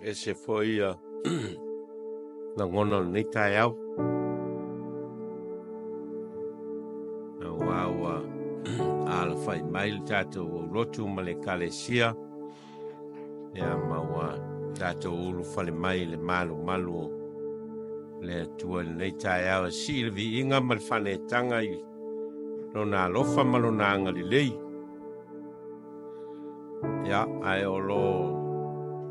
e se foi na ngona nei tai au. Na wawa ala fai mail tatou o Lotu ma le kalesia. Ia maua tatou ulu fale mai le malu le tua nei tai au si le vi inga ma le whanetanga i lona alofa ma lona angalilei. Ia ai o lo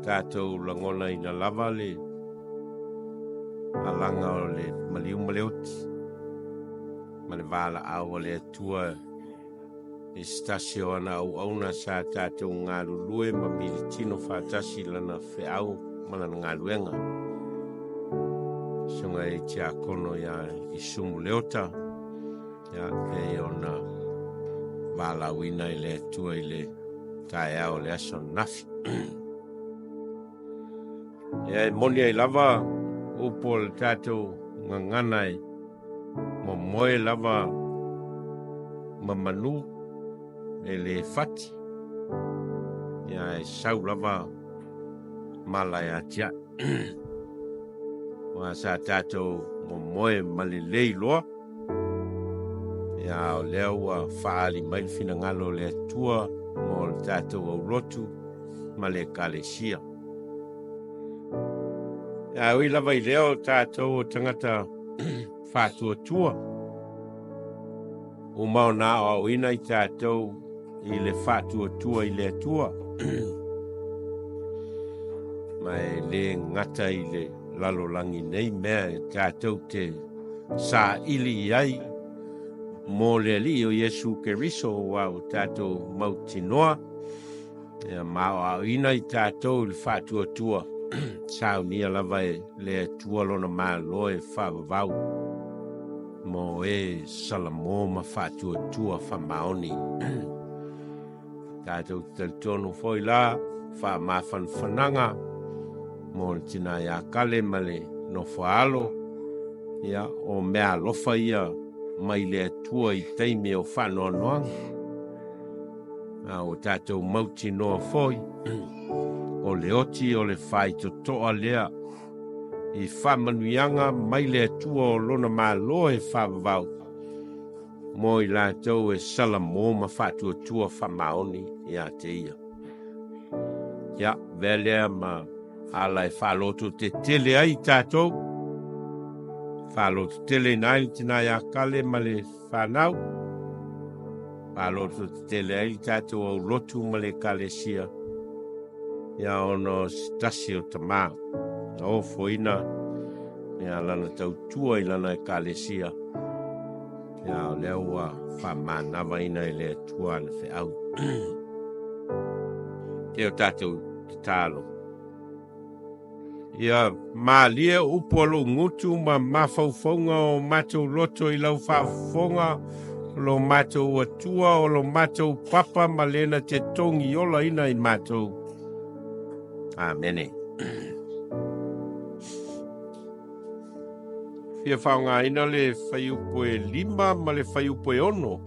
tatou langona ina lava le alanga o le maliu maleuti ma le Vala'au o le Atua i stasio ana auauna sa tatou ngalulue ma militino fatasi lana feau mana ngaluenga sunga i tia kono ia i sumu leota ia e ona Vala'auina i le Atua i le tae au le aso nafi. Ia e moni ai lava upo le tatou nganganai mo moe lava mamanu e le fati. Ia e sau lava malai atia. Wa sa tatou mo moe malelei loa. Ia o leo a faali mai fina ngalo le Atua mo le tatou au Lotu ma le kalesia. Ia ui lava i leo tatou o tangata whātua. O mauna o ina i tatou i le whātua i le Atua. Mai le ngata i le lalolangi nei mea tatou te sa ili ai mo le li o Iesu Keriso wa o tatou mautinoa. Ia Vala'auina i tatou i le whātua. Sauniga lava le Atua lona malo e whaavavau mo e salamo ma whātua whamaoni. Tātou talitono foi la whananga mo le tina ia kale ma le no whaalo ia o mea alofa ia mai le Atua i teime o whanoanoanga. O tātou mauti noa foi o le oti o le whai totoa lea i whamanuianga mai le Atua o lona malo e whaavavau mo i lātou e salamo ma whātua whamaoni i a te ia. Ia, velea ma ala e whaloto te tele ai tātou. Whaloto tele nai tina ia kale ma le whanau. Whaloto te tele ai tātou au Lotu ma le kalesia. Ia ono stasi o tamā. O foina. Ia lana tautua i lana e kalesia. Ia o leo a whamanawa ina i le Atua na whiau. Te o tātou te tālo. Ia mālia upolo ngutu ma mawhauwhaunga o matou loto i lau whawhaunga lo matou Atua o lo matou papa ma lena te tongi ola ina i matou. Amene. Fia whaunga ina le whaiupo e 5 ma le whaiupo e 6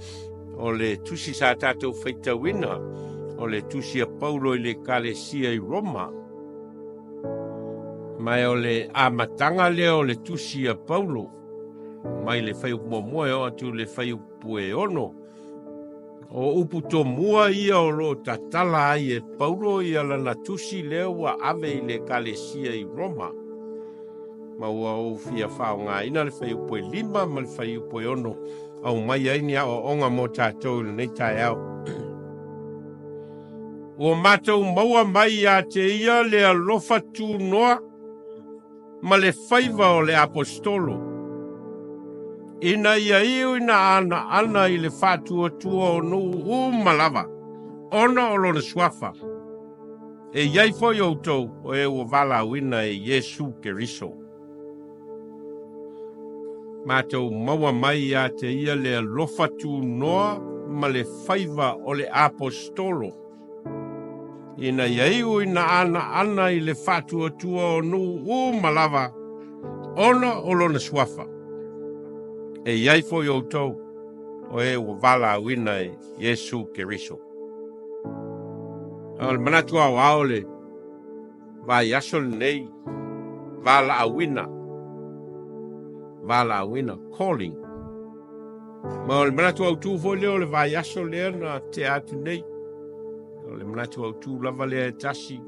o le tusi sa tātou whaitawina o le tusi a Paulo i le kalesia i Roma. Mai o le amatanga leo le tusi a Paulo. Mai le whaiupo moe o atu le whaiupo e 6. O upu to mua ia o lo tatala ai e Paulo ia lana tusi leo wa ave i le kalesia i Roma. Maua o fia whaonga ina le whaiupo e 5 ma le whaiupo e 6. Au mai aini o onga mo tātou nei tai au. O matou maua mai a te ia le alofa tunoa ma le faiva o le aposetolo. Ina ia iu ina anaana i le whātua o no malava. Ona o lona suafa. E iai foi outou o e o Vala'auina e Iesu Keriso. Matou maua mai a te ia le alofa tunoa ma le faiva o le aposetolo. Ina iaiu ina anaana i le whātua o no malava. Ona o lona suafa. E iai foi outou o e o Vala'auina e Iesu Keriso. O le Manatu au le vaiaso lenei Vala'auina, calling. Ma o le manatu autu foi leo le vaiaso lea na te atu nei. O le manatu autu lava lea e tasi.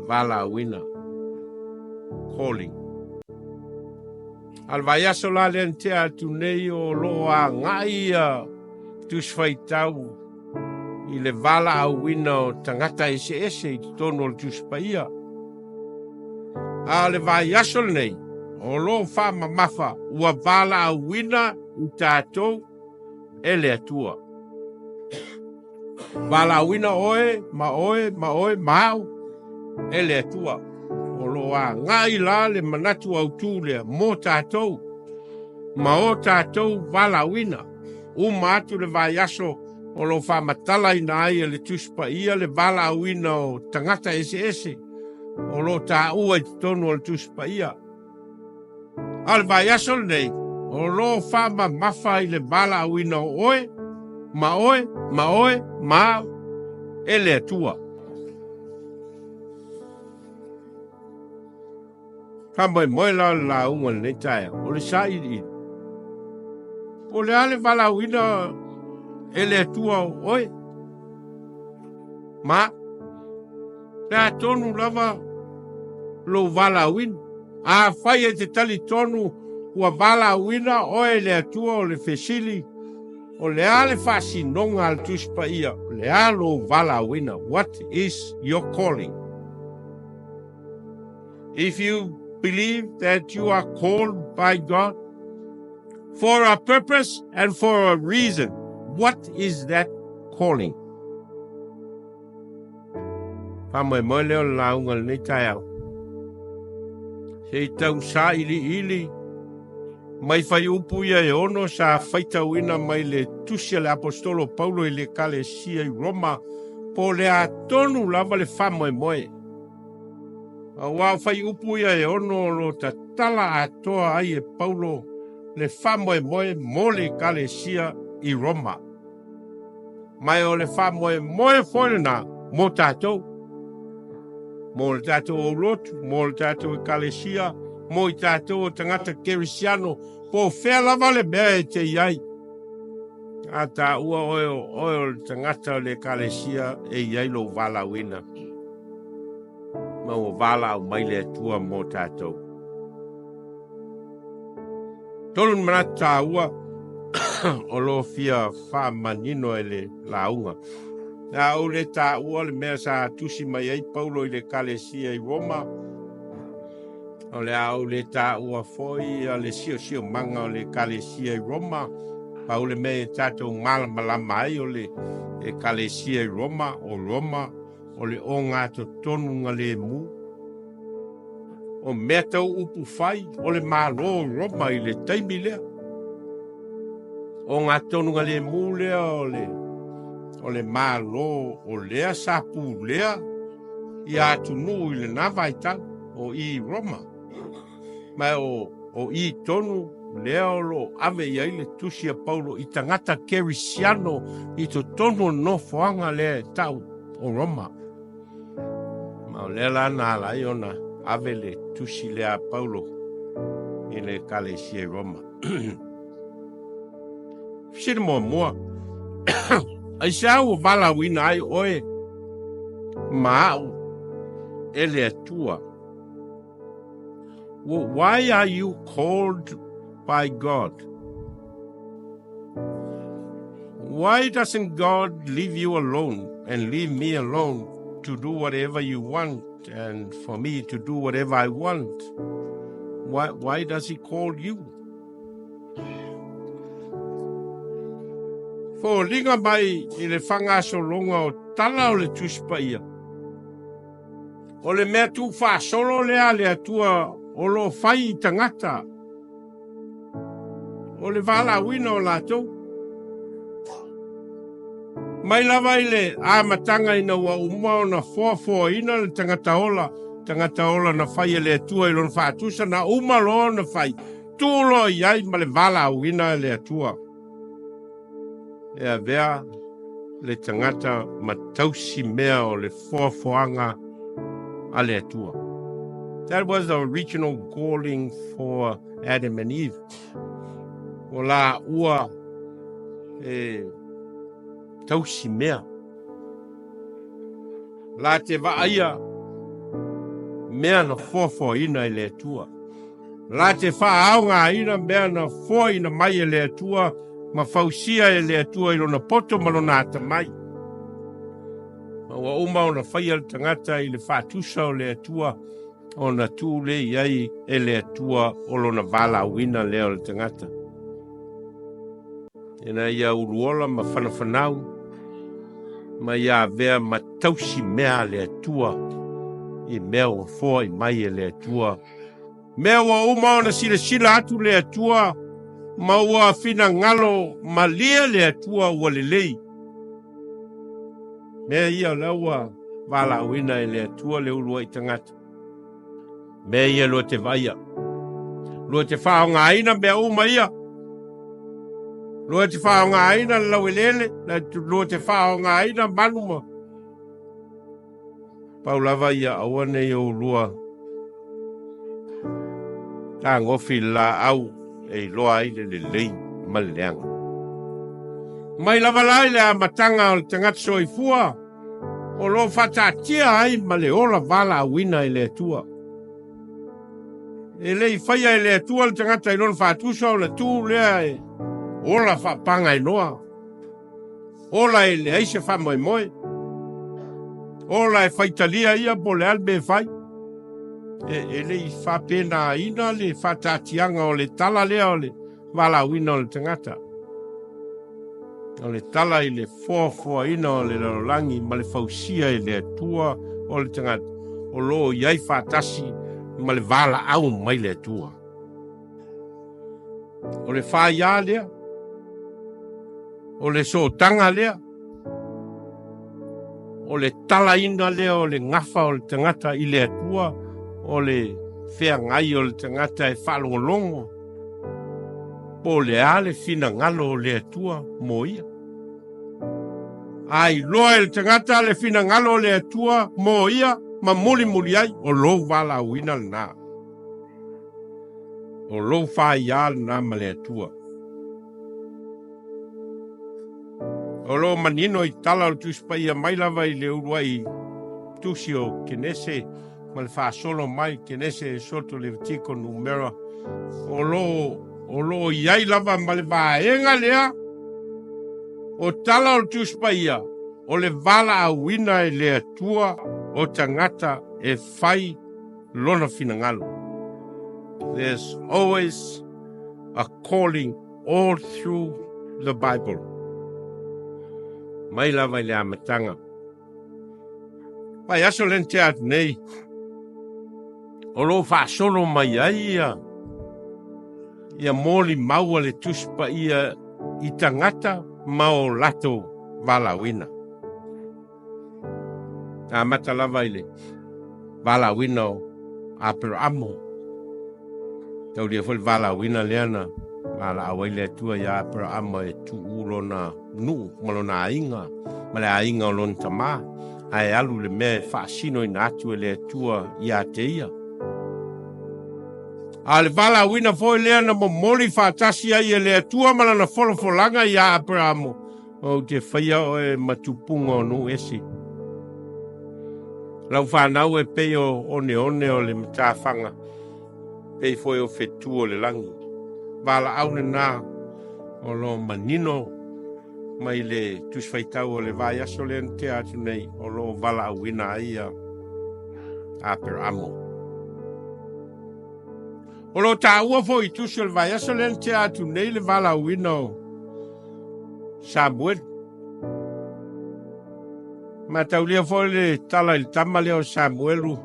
Vala'auina, calling. Al vaiaso la lea te atu nei o loa ngai tusfaitau i le Vala'auina o tangata ese i tono le tuspaia. A le vaiaso nei. O lo fa mamafa ua Vala'auina i tatou ele Atua. Vala'auina oe mau ele Atua. O lo a ngai la le manatu autu lea mo tatou. Ma o tatou Vala'auina. Uma atu le vaiaso o lo fa matala ina ai le tuspaia le Vala'auina o tangata ese. O lo ta ua i tonu o le tuspaia. Al vaiaso nei, o lo fa mafa i le Vala'auina o mau, ele Atua. Ka moe la unga nei tae, o le sa i. O le ale Vala'auina ele Atua oe. Ma, le atonu lava lo Vala'auina. A fai e te tali tonu ua Vala'auina oe le Atua o le fesili. O le ale fasinonga al tuspaia. O le alo Vala'auina. What is your calling? If you believe that you are called by God for a purpose and for a reason, what is that calling? Pamoe moe leo launga le tai au. Hei tau sa ili, mai fai upu ia e ono sa faitauina mai le tusia le apostolo Paulo i le kalesia i Roma, po le atonu lava le famoe. A wau fai upu ia e ono lo ta tala atoa ai e Paulo le famoe mo le kalesia i Roma. Mai o le famoe foi na mo tatou. Mo le tatou o Lotu, mo le tatou e kalesia, mo i tatou o tangata kerisiano, po whea lava le mea e te iai. A ta ua oe o tangata le kalesia e iai lo Vala'auina. Ma o Vala'au mai le atua mo tatou. Tolu manatu ta ua, o lo fia wha manino e le launga. Na o le ta ua le mea sa tusi mai ai Paulo i le kalesia i Roma. O le au le ta ua foi a le sio manga o le kalesia i Roma. Pa o le mea tatou malama ai o le kalesia i Roma o le o ngā tonu ngā le mu. O mea tau upu fai o le malo Roma i le taimi lea. O ngā tonu ngā le mu lea o le malo o lea sapu lea i atunu i le navaita o i Roma. Mai o i tonu lea o lo ave i aile tusia Paulo i tangata kerisiano i to tonu no foanga lea tau o Roma. Ma o lea la na alai ona ave le tusi lea Paulo i le kalesia i Roma. Siri mua. Ai sa o Vala'auina ai oe mau ele Atua. Well, why are you called by God? Why doesn't God leave you alone and leave me alone to do whatever you want and for me to do whatever I want? Why does he call you? Fo linga mai i le whangaso longa o tala o le tuspaia. O le mea tu wha solo lea le Atua o lo fai i tangata. O le Vala'auina o lātou. Mai lava i le amatanga ina ua umao na foa ina le tangata ola na fai le Atua i lona whaatusa na umalo na fai. Tūlo iai ma le Vala'auina le Atua. Ea vea le tangata matausi mea o le foafoanga a le atua. That was the original calling for Adam and Eve. O la ua tausi mea. La te vaaia mea na foafoaina i le atua. La te whaaonga ina mea na foaina mai e le atua, ma fausia e le atua i lona poto ma lona ata mai. Ma ua uma o na whaia le tangata i le whaatusa o le atua, o na tūle iai e le atua o lona Vala'auina leo le tangata. Ina ia uruola ma whanawhanau, ma ia vea ma tausi mea le atua, i mea o foa i mai e le atua. Mea ua uma o na sila atu le atua, ma ua fina ngalo ma lia le atua ua lelei. Mea ia laua Vala'auina e le atua le ulua i tangata. Mea ia lua te vaia. Lua te whaongaina mea uma ia. Lua te whaongaina lauelele, lua te whaongaina manuma. Paulava ia awane i ulua. Tā ngofi la au e loa i le lei maleanga. Mai lava lai le amatanga o le tangata soifua, o lo whatatia ai ma le ola Vala'auina i le atua. E lei whaia i le atua le tangata i lona whatusa o le tū lea e ola whapanga i noa. Ola e le aise whamoe moe. Ola e whaitalia ia po le albe whai. E lei whapena ina le whatatianga o le tala lea o le Vala'auina o le tangata. O le tala i le foa ina o le lalangi ma le fausia i le atua o le tangata. O lo iai whatasi ma le Vala'au mai le atua. O le whaia lea. O le sotanga lea. O le tala ina lea o le ngafa o le tangata i le atua. O le whea ngai o le tangata e whalongolongo. Po le ale fina ngalo o le atua mo ia. Ai loa e le tangata le fina ngalo o le atua mo ia. Ma muli ai o lo Vala'auina lana. O lo whaia lana ma le atua. O lo manino i tala o tuspaia mai lava i le urua i tusi o kenese. Ma le whaasolo mai kenese soto le tiko numera. O lo iai lava ma le vaenga lea. O tala o tuspaia. O le Vala'auina e le atua o tangata e whai lona finangalo. There's always a calling all through the Bible. Mai lava i le amatanga. Pai aso len te atu nei. O lo whaasolo mai ai ia. Ia moli maua le tuspa ia i tangata mao lato Vala'auina. A mata lava i le Vala'auina o Aperamo. Tau lia fol Vala'auina leana. Vala'au ai le atua ia Aperamo e tu ulo na nu malona ainga. Ma le ainga o lon tama. Ai alu le me whaasino ina atu e le atua ia te ia. A le Vala'auina foi leana mo moli whaatasi ai e le atua malana folofolanga ia Aperamo. O te whaia o e matupunga o nu esi. Lau whanau e pei o one o le matawhanga. Pei foi o whetu o le langi. Vala'au nā o lo manino mai le tuswhaitau o le vai aso le te atu nei o lo Vala'auina ai a Aperamo. O lo tāua foi tusi o le vai aso le te atu nei le Vala'auina o Samuel. Ma taulia foi le tala il tama leo Samuelu.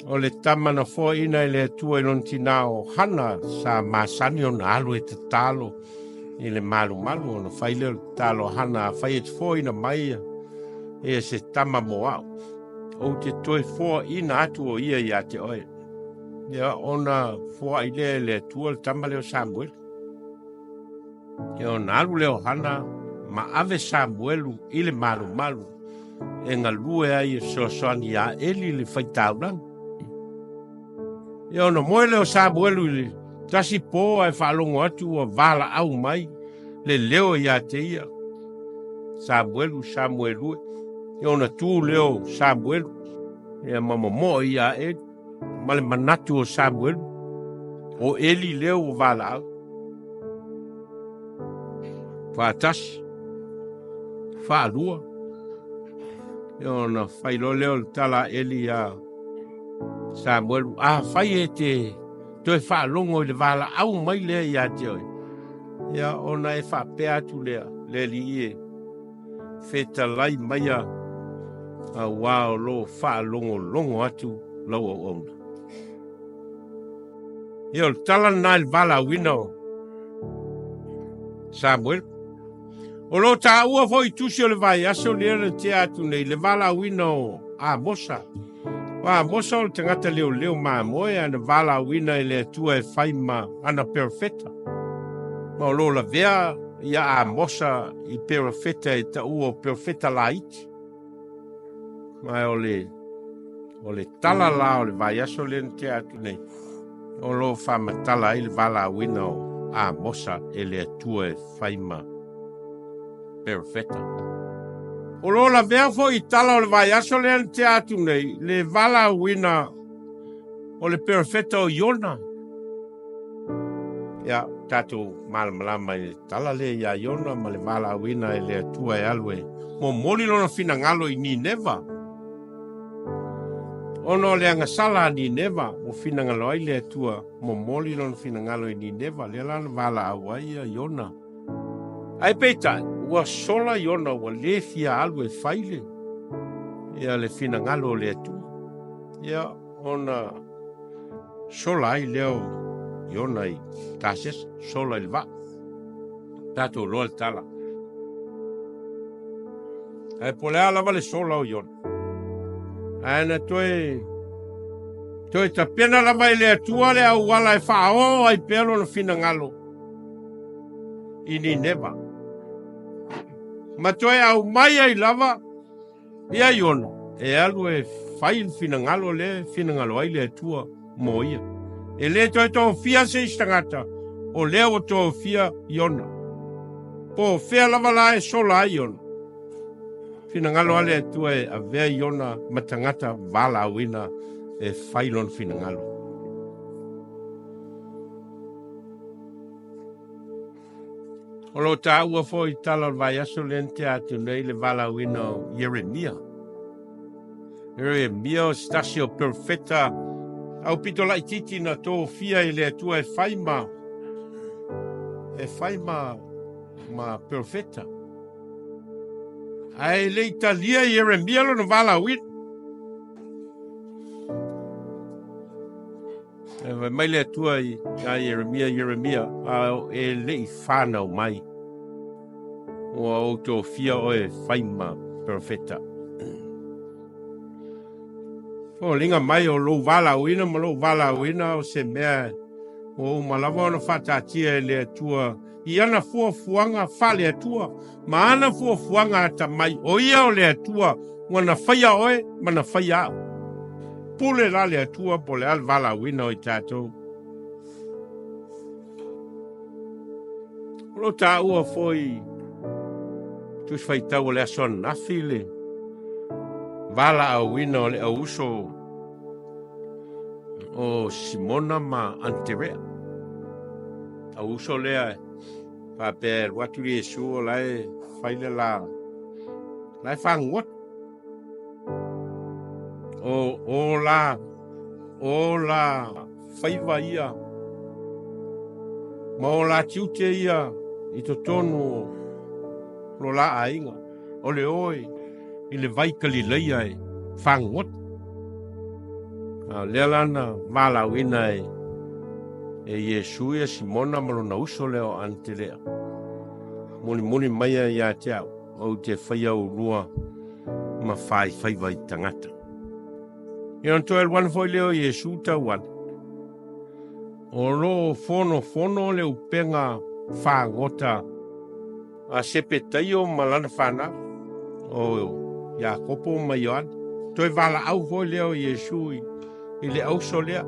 O le tama na foi ina le tua i lon tina o hana sa masani o na alu e te talo. I le malu o na whaile o talo hana whai e te foi ina mai e se tama mo au. O te toi foi ina atu o ia i te oe. Ia ona foi le tua le tama leo Samuel. Ia o na alu leo hana ma ave Samuelu i le malu. e ngalue ai soasoani a eli le faitaulanga. Ia ona moe leo Samuelu i le tasi po ai whaalongo atu o Vala'au mai le leo ia te ia. Samuelu. Ia ona tū leo Samuelu. Ia mamamoa ia e. Male Manatu o Samuelu. O Eli leo o Vala'au. Whaatasi. Whaalua. Ia ona whailo leo tala Eli a Samuelu. Whai e te toi whaalongo i le Vala'au mai lea ia te oi. Ia ona e whapea atu lea. Le li e. Feta lai mai a wao lo whaalongo atu lau au ona. Ia o tala na il Vala'auina o Samuel. O lo ta ua fo i tusi o le vai aso lea te atu nei le Vala'auina o Amosa. Wa Amosa o le tangata leo moe ana Vala'auina i le atua e faiva ana perfeta. Ma o lo la vea ia Amosa i perfeta e ta ua perfeta la iti. Ma o le tala la o le vai aso lea te atu nei. O lo whamatala i le Vala'auina o Amosa e le atua e faiva perfeta. O lo la vea fo i tala o le vai aso lea te atu nei, le Vala'auina o le perfeta o Iona. Ia, tatou malamalama i tala le ia Iona ma le Vala'auina e le atua e alue. Mo moli lona finangalo i Nineva. Ono le angasala ni Nineva, mo finangalo ai le atua, mo moli lona finangalo i Nineva, le lana Vala'au ai a Iona. Ai peita, ua sola Iona, ua le fia alu e faile. Ia le finangalo le atua. Ia ona sola ai leo Iona i tases, sola il va. Tato loa le tala. Ai polea lava le sola o Iona. Ana toi ta pena la mai le atua le au wala e whao ai pelo na finangalo. I Nineva. Ma toi au mai ai lava ia Iona. E alu e whai finangalo le finangalo ai le atua mo ia. E le toi tō fia se istangata. O leo tō fia Iona. Po fea lava la e sola ai Iona. Finangalo ale atua e a vea Iona matangata Vala'auina e whailon finangalo. O lo ta ua fo i tala vai aso lente atu nei le Vala'auina o Yeremia. Yeremia o stasio perfeta au pito lai titi na tō fia i le atua e whaima. E whaima ma perfeta. Ai le Italia Yeremia lo na Vala'auina. E mai le atua i Yeremia e le i whanau mai. O outou fia o e whaima perfeta. O linga mai o lo Vala'auina ma lo Vala'auina o se mea o malawa ona whatatia e le atua. I ana fuafuanga whale atua, ma ana fuafuanga ata mai, o ia o le atua, wana whaia oe, mana whaia au. Pule la le atua, po le al Vala'auina o i tatou. Lo ta ua foi, tus whaitau o le ason nafi le, Vala'auina o le auso, o Simona ma Anterea. Auso lea pa per watu Iesu o lai faile la lai fangot o la faiva ia ma o la tiute ia i to tonu lo la ainga o le oi i le vai Galileia e fangot le lana Vala'auina e Iesu e Simona malona uso leo ante lea. Muni maia ia te au, au te whaia o rua ma faiva i tangata. I anto el wan foi leo Iesu ta wan. O lo fono le upenga whangota a sepe taio malana whana o ia kopo mai Ioan. Toi Vala'au foi leo Iesu i le auso lea.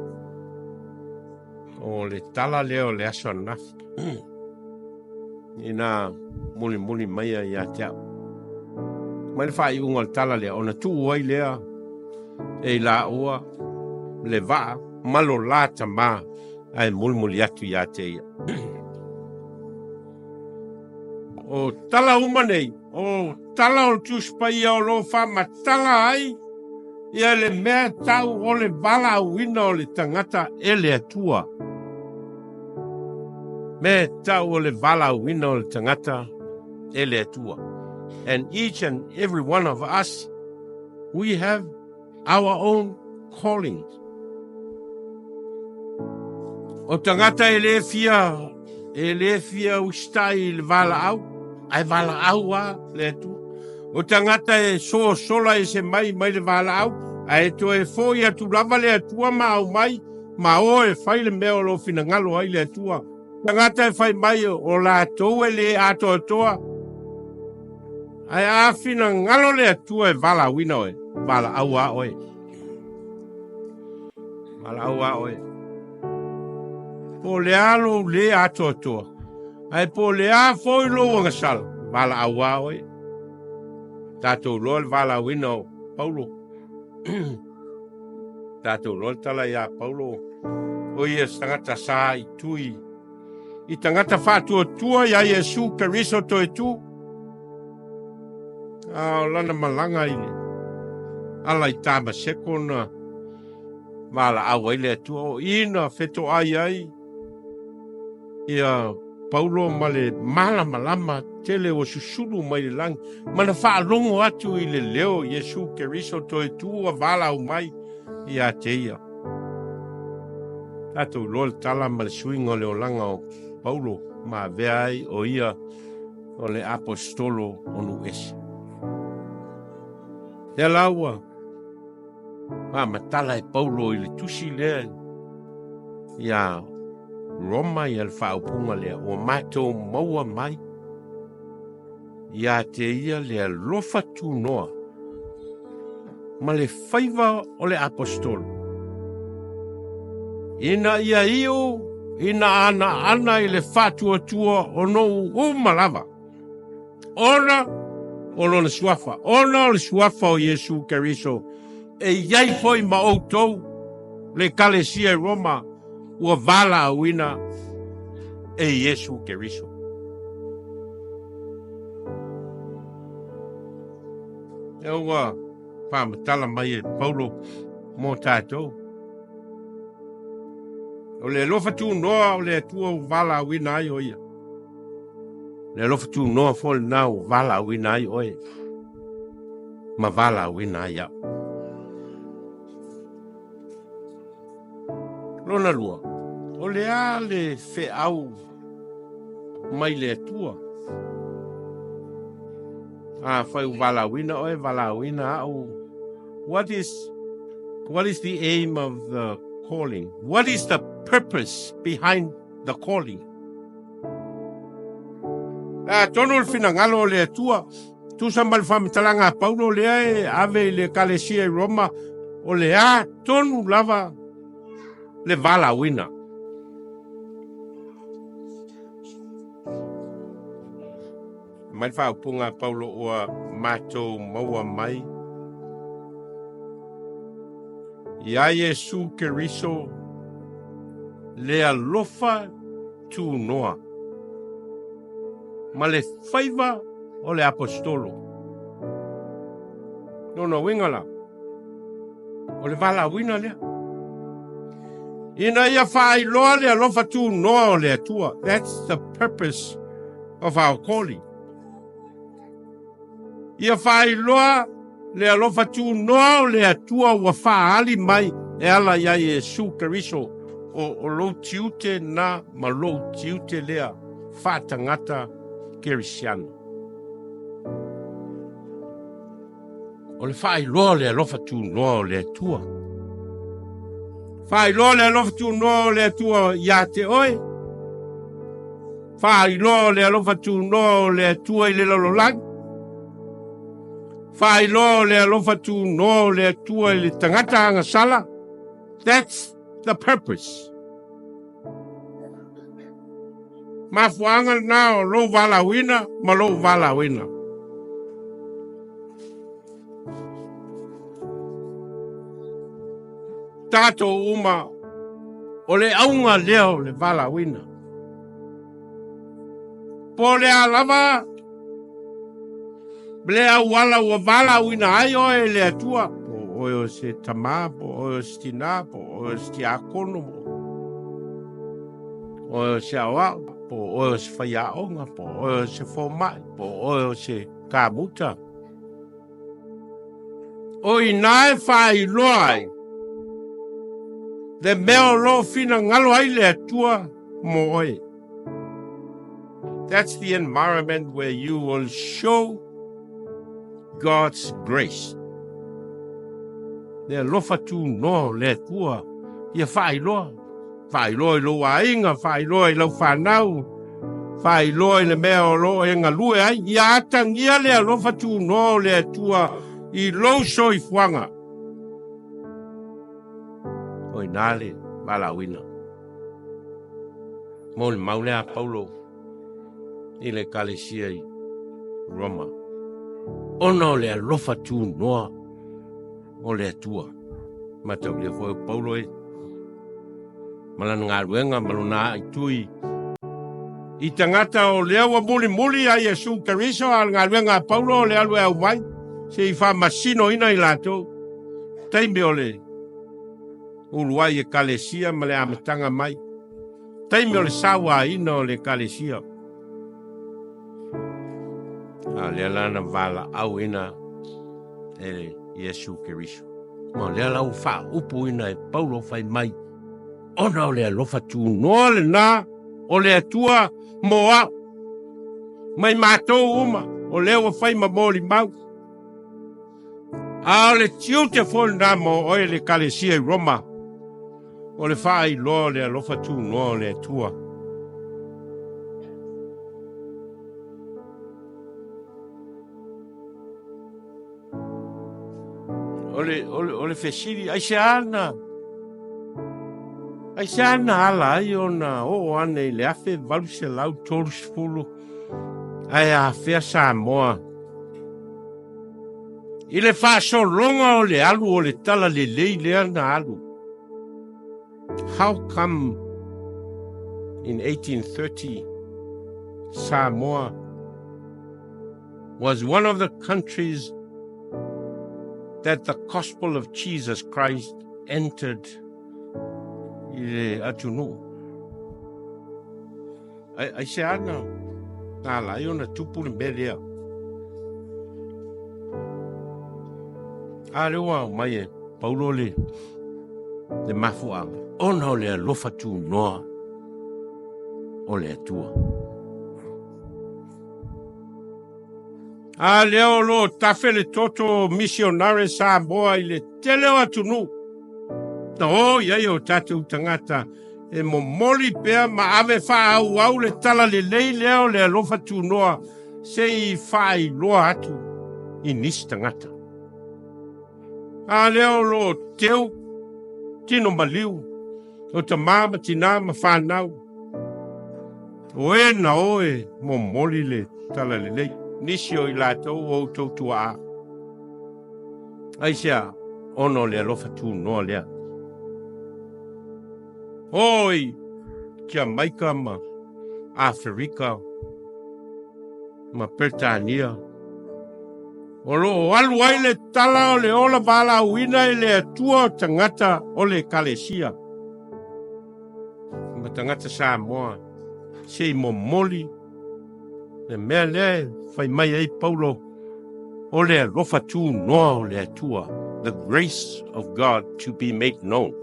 O le tala leo le aso nafi. Ina muli mai ia tea. Mai le whai unga le tala lea. Ona tu uai lea. E la ua. Le vaa. Malo la tama. Ai muli atu ia te ia. O tala umanei. O tala o tuspai o lo fa matala ai. Ia le mea tau o le Vala'auina o le tangata e le atua. Mea tau o le Vala'auina o le tangata e le atua. And each and every one of us, we have our own callings. O tangata e le fia ustai le Vala'au, ai Vala'au a le atua. O tangata e sola e se mai le Vala'au, a e to e foi atu lava le atua ma au mai, ma o e fai le mea lo fina ngalo ai le atua. Tangata e fai mai o la tou e le ato toa. Ai a fina ngalo le atua e Vala'auina oe, Vala'au a oe. Vala'au a oe. Po le alo le ato toa. Ai po le a foi lo wangasal, Vala'au a oe. Tatou loa le Vala'auina o Paulo. Tatou loa tala ia Paulo. O ia tangata sa i tui. I tangata whātua tua ia Iesu Keriso toi tu. O lana malanga ile. Ala i tāma seko na Vala'au ai le atua. O ina wheto ai. Ia Paulo male malama tele o susulu mai le lang. Mana whaalongo atu i le leo Iesu Keriso toi tu a Vala'au mai i a te ia. Tatou lol tala ma le swingo le olanga o Paulo ma veai o ia o le apostolo o nu esi. Te laua ma matala e Paulo i le tusi lea ia Roma ia le whaupunga lea o matou maua mai ia te ia le alofa tunoa ma le faiva o le apostolo. Ina ia iu, ina anaana i le whatuatua o nou umalava. Ona o lona suafa, ona o le suafa o Iesu Keriso. E iai foi ma outou le kalesia Roma ua Vala'auina e Iesu Keriso. E ua whamatala mai e Paulo mo tatou. O le alofa tunoa o le atua o Vala'auina ai o ia. Le alofa tunoa fo le nau o Vala'auina ai oe. Ma Vala'auina ai au. Lona lua. O le a le fe'au mai le atua. Fai o Vala'auina oe Vala'auina au. What is the aim of the calling? What is the purpose behind the calling? Tonu le finangalo le atua. Tusa mal famitalanga Paulo le e ave le kalesia Roma o le a tonu lava le Vala'auina. Mai whaupunga Paulo ua matou maua mai. Ia Iesu Keriso le alofa tunoa. Ma le faiva o le apostolo. No wingala. O le Vala'auina lea. Ina ia whailoa le alofa tunoa o le atua. That's the purpose of our calling. Ia whailoa le alofa tunoa o le atua ua whaali mai e ala ia Iesu Keriso o lo tiute na ma lo tiute lea whatangata kerisiano. O le whailoa le alofa tunoa o le atua. Whailoa le alofa tunoa o le atua ia te oe. Whailoa le alofa tunoa o le atua i le lololang. Whailo le alofa tunoa le atua le tangata anga sala. That's the purpose. Mafuanga na lo vala'auina ma lo vala'auina. Tatou uma o le aunga leo le vala'auina. Po le alava le awala ua vala'auina ai oe le atua. Po oe o se tamā, po oe o se tina, po oe o se tiakono, po oe o se awa, po oe o se whaiaonga, po oe o se fomai, po oe o se kāmuta. O inae whailoa ai. Le mea lo fina ngalo ai le atua mo oe. That's the environment where you will show God's grace. Le alofa tunoa le atua ia whailoa. Whailoa I lo ainga, whailoa I lo whanau, whailoa I le mea o lo e ngalue ai. Ia atangia le alofa tunoa le atua I lo so I fuanga. Oi nale, Vala'auina. Mo le maule a Paulo I le kalesia I Roma. Ona o le alofa tunoa o le atua. Matau le foi Paulo e. Malana ngā ruenga malona I tui. I tangata o lea wa muli a Iesu Keriso al ngā ruenga a Paulo o le alu e au mai. Se I wha masino ina I lato. Taime o le uluai e kalesia ma le amatanga mai. Taime o le sawa ina o le kalesia. A le alana Vala'auina e le Iesu Keriso. Ma le ala ufa upu ina e Paulo fai mai. Ona o le alofa tunoa le nā o le atua moa. Mai matou uma o le o fai ma moli mau. A o le tiu te fol nā mo oe le kalesia I Roma. O le whai loa le alofa tunoa o le atua. O le fesiri, ai se ana. Ai se ana ala ai ona o ane I le afe valu se lau tolu sefulu. Ai a fea Samoa. I le whaasolonga o le alu o le tala le lei lea na alu. How come in 1830 Samoa was one of the countries that the gospel of Jesus Christ entered I le atunu. Ai se ana ngā lai ona tupu le melea. A rewa mai e Paulo le mafuanga. Ona o le alofa tunoa o le atua. A leo lo tafe le toto misionare Samoa I le tele o atunu. Na o iai o tatou tangata e momoli pea ma ave wha au le tala le lei leo le alofa tunoa se I whai loa atu I nisi tangata. A leo lo teu tino maliu o ta mama tina ma whanau. O e na o e momoli le tala le lei. Nisi o I latou o outou tua. Ai sea ono le alofa tunoa lea. Oi, kia maika ma Afrika ma Pertania. O lo alu ai le tala o le ola Vala'auina I le atua tangata o le kalesia. Ma tangata Samoa se I momoli le mea le fai mai ai Paulo o le alofa tunoa o le atua. The grace of God to be made known.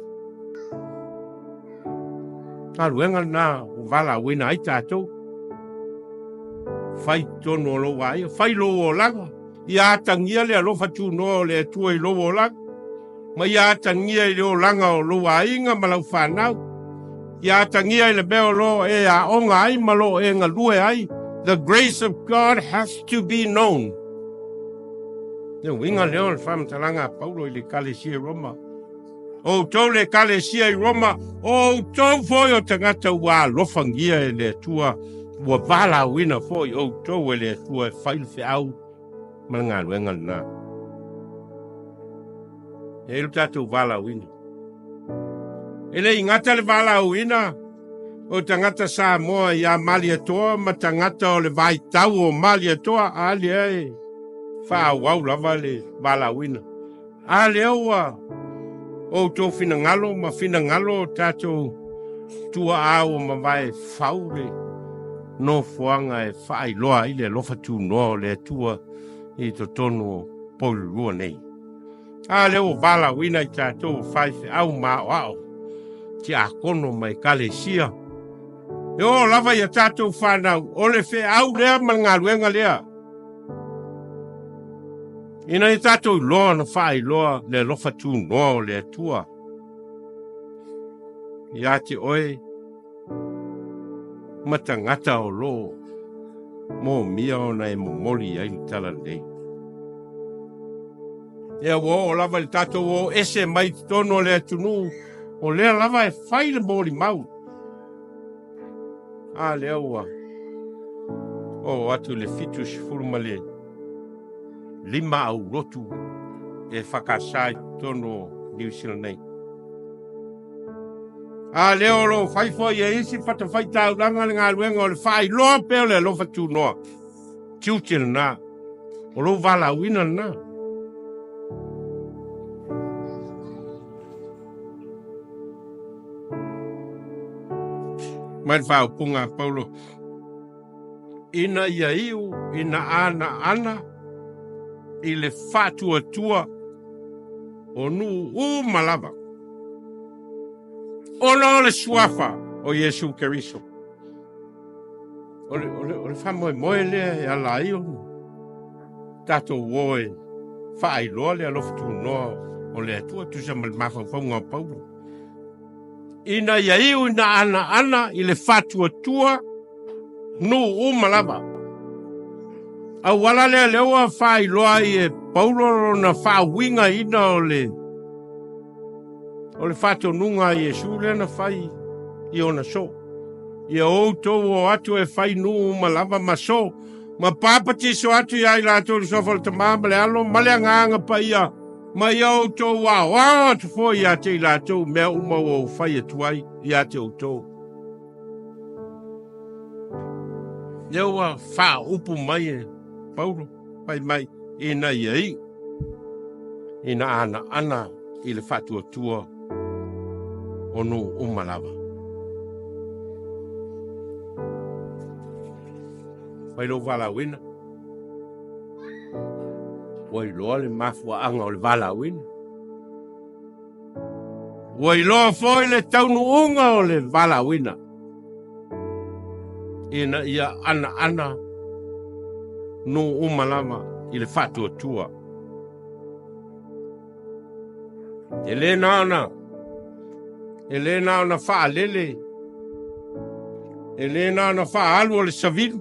Taruenga na o Vala'auina ai tatou. Fai tono o lo ai, fai lo o langa. Ia tangia le alofa tunoa o le atua I lo o langa. Ma ia tangia I le o langa o lo ainga ma lau whanau. Ia tangia I le mea o lo e a onga ai ma lo e ngalue ai. The grace of God has to be known. Ne winga leo le whamatalanga Paulo I le kalesia Roma. Outou le kalesia I Roma. Outou foi o tangata ua alofangia e le atua. Ua Vala'auina foi outou e le atua e whaile whiau. Mana ngā luenga na. E ilu tātou Vala'auina. E le ingata le Vala'auina. O tangata Samoa ia mali atoa. Ma tangata o le vaitau o mali atoa. Ali ai. Whāwau lava le Vala'auina. Ale ua. Outou fina ngalo. Ma fina ngalo tātou. Tua au ma vai faule. No fuanga e whaailoa I le alofa tunoa o le atua. I to tono polua nei. Ale o Vala'auina I tātou whaife au maua. Ti a kono mai kalesia. E o lava ia tātou whanau. O le whe au lea ma ngā luenga lea. Ina I tātou loa na whaailoa le alofa tunoa o le atua. Ia te oe. Matangata o lo. Mo mia o na e momoli ai tala nei. E o lava le tātou o ese mai tono le atunu. O lea lava e whaile mori mau. A lea ua. O atu le fitus furuma le. Lima au Lotu. E whakasai tono New Zealand nei. A leo lo faifa ia isi fata faita uranga ngā luenga o le whai loa peo le alofa tunoa. Tiutil na. O lo Vala'auina na. Mai whao punga Paulo. Ina ia iu, ina anaana. I le whatua tua. O nu malava. Ono le suafa o Iesu Keriso. O le whamoe moe lea e ala i onu. Tatou woe whaailoa le alofa tunoa o le atua tusa ma le mawhawhaunga o Paulo. Ina ia iu ina anaana I le whatua tua nu malava. A wala lea lewa whaailoa I e Paulo na whaawinga ina o le whatonunga I Iesu le na whai I ona so. I outou o atu e whai nu malava ma so. Ma papati so atu I lato le suafa le tamama le alo male anganga pa ia. Ma I outou wa atu fo I ate I lato mea uma o whai atuai I ate outou. Lewa wha upu mai e Paulo. Pai mai ina iai. Ina ana I le whatua tua. Ono umalava. Wailo Vala'auina. Wailoa le mafua anga o le Vala'auina. Wailoa foi le taunu unga o le Vala'auina. Ina ia ana no umalava I le whatua tua. Elena na whaalele. Elena na whaalu o le savilu.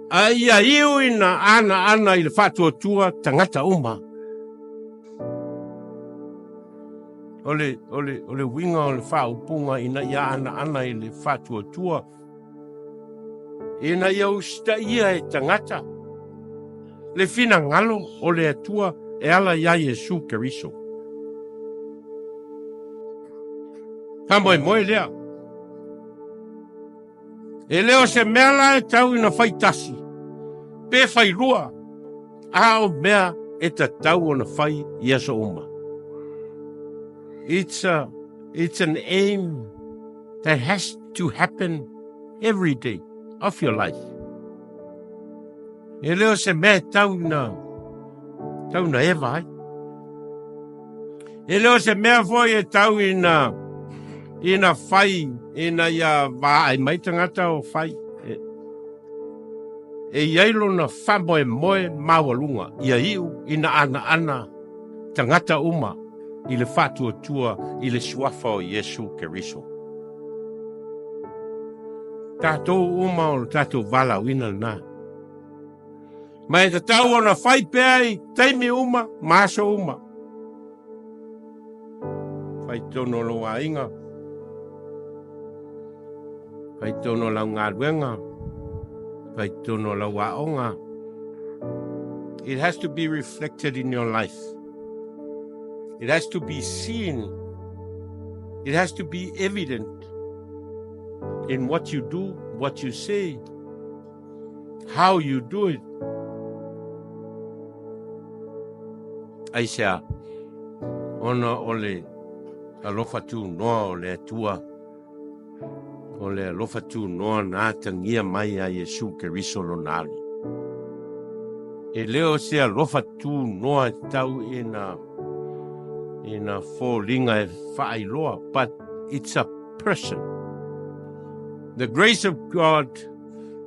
Aia iu ina ana I le whatua tua tangata uma. Ole winga o le whaupunga ina ia ana I le whatua tua. Ina ia usta ia e tangata. Le fina ngalo o le atua e ala ia Iesu Keriso. Tamoe moe lea. E leo se mea e tau ina whaitasi. Pe whairua. Ao mea e ta tau o na whai Iesu uma. It's an aim that has to happen every day of your life. E leo se mea tau na eva ai. E leo se mea foi e tau ina whai, ina ia vai mai tangata o whai. E iailo na whamoe moe mawalunga. Ia iu ina ana tangata uma I le whatua tua I le suafa o Iesu Keriso. Tatou uma o tatou Vala'auina na. Mai tatou ona fai pei, teimi uma, maso uma. Fai tono Laua'aina. Fai tono Laugaluega. Fai tono Laua'aonga. It has to be reflected in your life. It has to be seen. It has to be evident in what you do, what you say, how you do it. Aisha, ona ole alofa tunoa ole Atua. Ole alofa tunoa na tangia mai a Iesu Keriso lonali. E leo se alofa tunoa tau ina fōlinga e whaailoa, but it's a person. The grace of God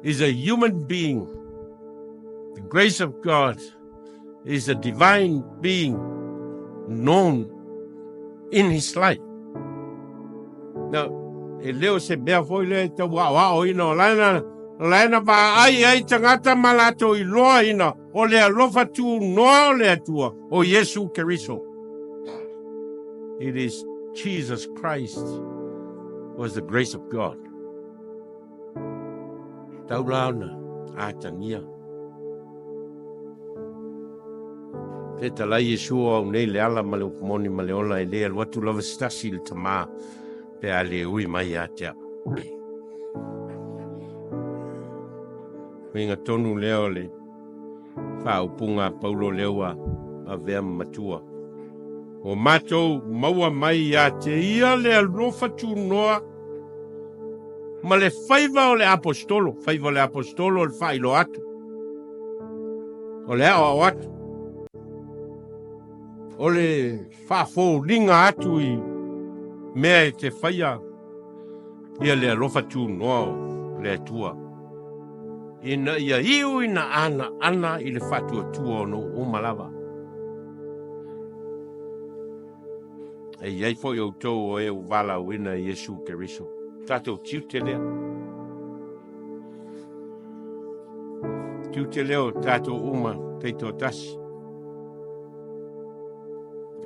is a human being. The grace of God is a divine being known in his life. Now, e leo se mea foi le te Vala'auina o laina ba ai tangata malato I loa ina o le alofa tunoa o le Atua o Iesu Keriso. It is Jesus Christ was the grace of God. Taulauna atangia. Te talai Yeshua o nei le ala male upmoni male ola e lea watu lava stasi le tama pe ale ui mai atea. Winga tonu leo le wha upunga paulo lewa a vea Matua. O matou maua mai te ia le alofa tunoa ma le faiva o le apostolo. Faiva o le apostolo o le whailo atu. O le ao atu. O le whafōlinga atu I mea e te whaia ia le alofa tunoa o le Atua. Ina ia iu ina anaana I le whatua tua no o malawa. E iai fo I outou o e o Vala'auina Iesu Keriso. Tatou tiu te lea. Tiu te leo tatou uma teito tasi.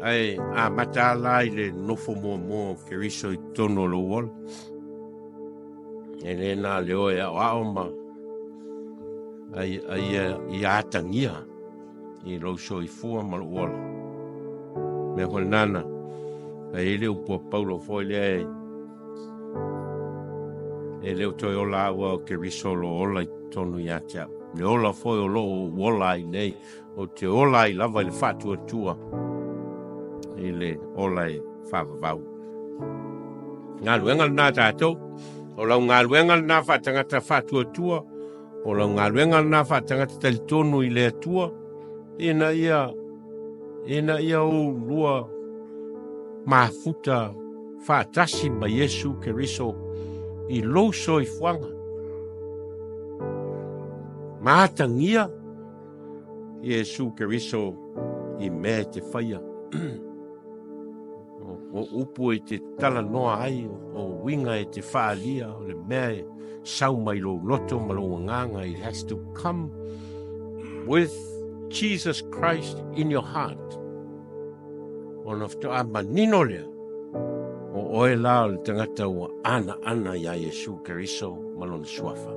Ai a matala I le nofo mo Keriso I tono lo wol. E le na leo e ao ma. Ai atangia. I lo so I fua ma lo wol. Me hol nana. E leo po Paulo foi le e leo toi ola awa o Keriso lo ola I tonu ia tea. Le ola foi o lo ola I nei o te ola I lava I le whatua tua. I le ola I whavavau. Ngā luenga nā tātou. O lau ngā luenga nā whatangata whatua tua. O lau ngā luenga nā whatangata tali tonu I le Atua. Ina ia o lua mafuta whaatasi ma Iesu Keriso I loso I whanga. Mātangia Iesu Keriso I mea te whaia. O upu e te tala noa ai, o winga e te whaalia, o le mea e sau mai lo loto ma lo nganga. It has to come with Jesus Christ in your heart. Ona ftoa manino lea. O oe lao le tangata ua anaana ia Iesu Keriso malona suafa.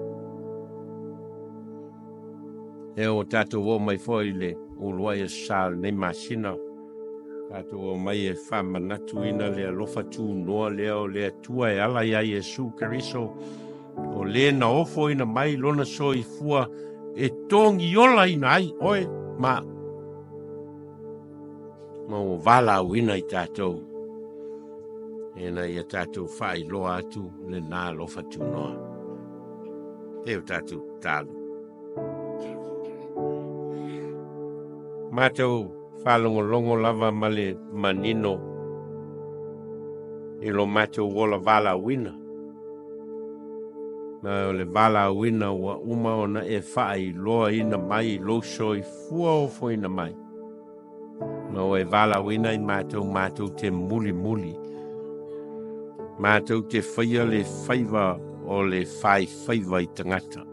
E o tatou o mai foi le uluai sa nei masina. Tatou o mai e Manatu ina le alofa tunoa lea o le Atua e ala ia Iesu Keriso. O le na ofo ina mai lona soifua e tongi ola ina ai oe ma o Vala'auina I tatou. Ena ia tatou whaailoa atu le nā alofa tunoa. E o tatou tālu. Matou whalongolongo lava male manino I lo matou wola Vala'auina. Na o le Vala'auina ua uma ona e whaailoa ina mai loso I fua o fo ina mai. Ma o e Vala'auina I matou te muli. Matou te whaia le faiva o le faiva I tangata.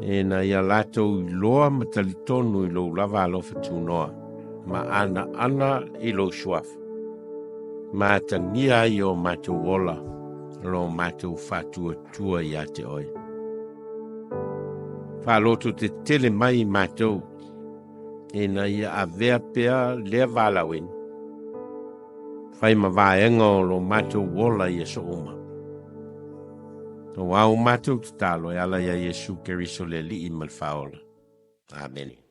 E na ia latou I loa ma talitonu I lou lava alofa tunoa. Ma anaana I lou suafa. Ma tangia ai o matou ola. Lo matou fatuatua ia te oi. Lotu te tele mai matou. E na ia avea pea lea Vala'auina. Fai ma vaenga o lo matou ola ia so uma. O au matou te talo e ala ia Iesu Keriso le li I malfaola. Amen.